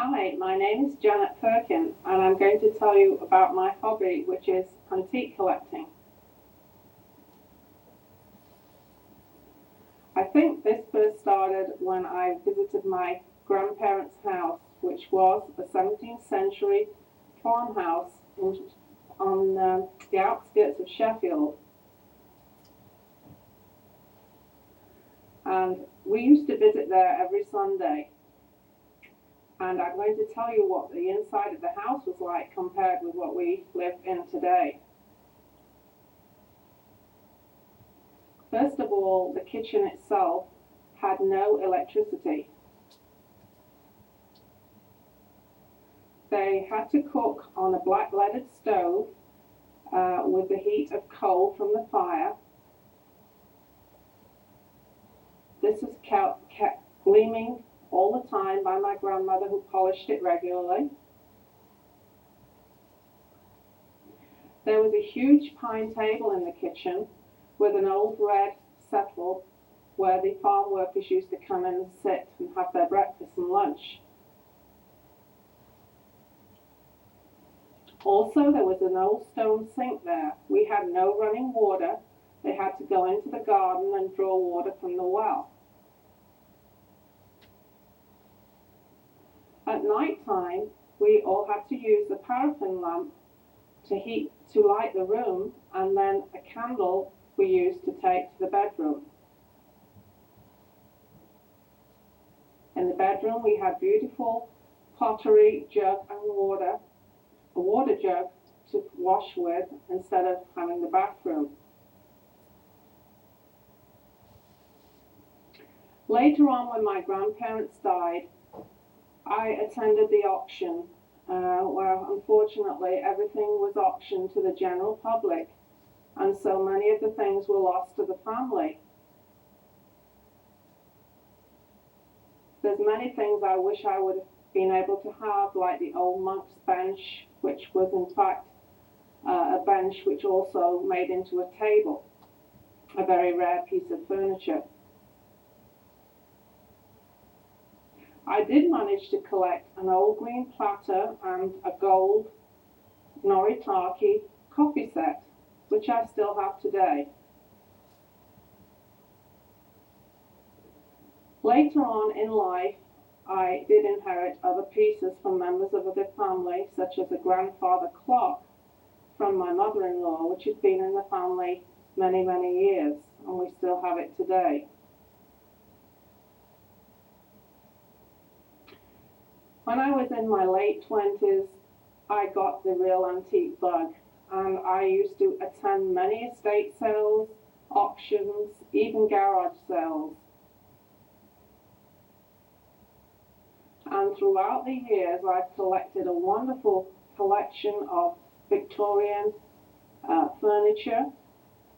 Hi, my name is Janet Perkin and I'm going to tell you about my hobby, which is antique collecting. I think this first started when I visited my grandparents' house, which was a 17th century farmhouse on the outskirts of Sheffield. And we used to visit there every Sunday. And I'm going to tell you what the inside of the house was like compared with what we live in today. First of all, the kitchen itself had no electricity. They had to cook on a black leaded stove with the heat of coal from the fire. This was kept gleaming all the time by my grandmother, who polished it regularly. There was a huge pine table in the kitchen with an old red settle where the farm workers used to come in and sit and have their breakfast and lunch. Also, there was an old stone sink there. We had no running water. They had to go into the garden and draw water from the well. At night time, we all had to use a paraffin lamp to light the room, and then a candle we used to take to the bedroom. In the bedroom, we had beautiful pottery, jug and water, a water jug to wash with instead of having the bathroom. Later on, when my grandparents died, I attended the auction where unfortunately everything was auctioned to the general public, and so many of the things were lost to the family. There's many things I wish I would have been able to have, like the old monk's bench, which was in fact a bench which also made into a table, a very rare piece of furniture. I did manage to collect an old green platter and a gold Noritake coffee set, which I still have today. Later on in life, I did inherit other pieces from members of the family, such as a grandfather clock from my mother-in-law, which has been in the family many, many years, and we still have it today. When I was in my late 20s, I got the real antique bug, and I used to attend many estate sales, auctions, even garage sales. And throughout the years, I've collected a wonderful collection of Victorian furniture.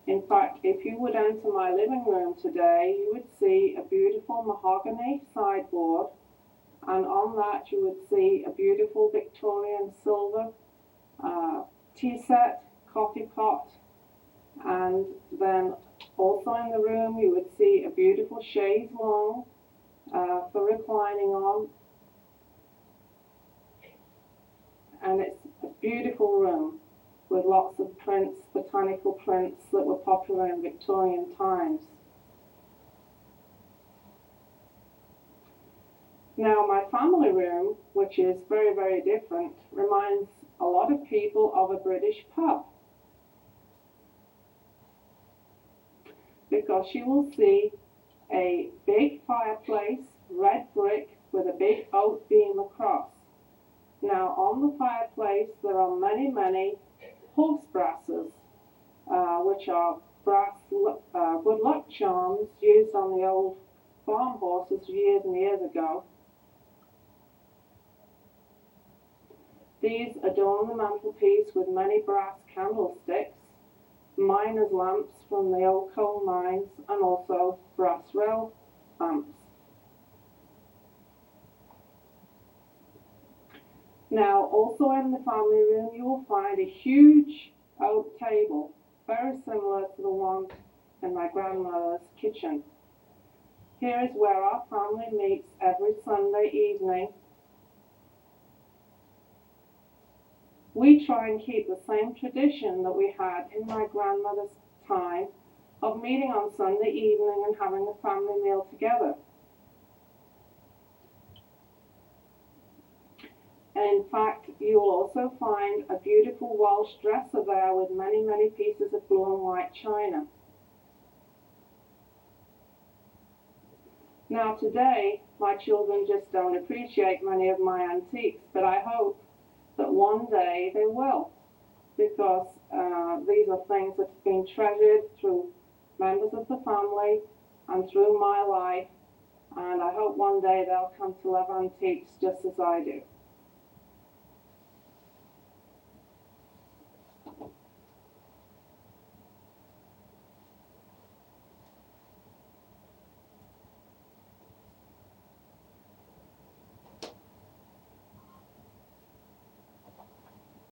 In fact, if you would enter my living room today, you would see a beautiful mahogany sideboard, and on that you would see a beautiful Victorian silver tea set, coffee pot, and then also in the room you would see a beautiful chaise longue for reclining on. And it's a beautiful room with lots of prints, botanical prints that were popular in Victorian times. Now, my family room, which is very, very different, reminds a lot of people of a British pub, because you will see a big fireplace, red brick, with a big oak beam across. Now, on the fireplace, there are many, many horse brasses, which are brass good luck charms used on the old farm horses years and years ago. These adorn the mantelpiece with many brass candlesticks, miners' lamps from the old coal mines, and also brass rail lamps. Now, also in the family room, you will find a huge oak table, very similar to the one in my grandmother's kitchen. Here is where our family meets every Sunday evening We try and keep the same tradition that we had in my grandmother's time of meeting on Sunday evening and having a family meal together. In fact, you will also find a beautiful Welsh dresser there with many, many pieces of blue and white china. Now today, my children just don't appreciate many of my antiques, but I hope that one day they will, because these are things that have been treasured through members of the family and through my life, and I hope one day they'll come to love antiques just as I do.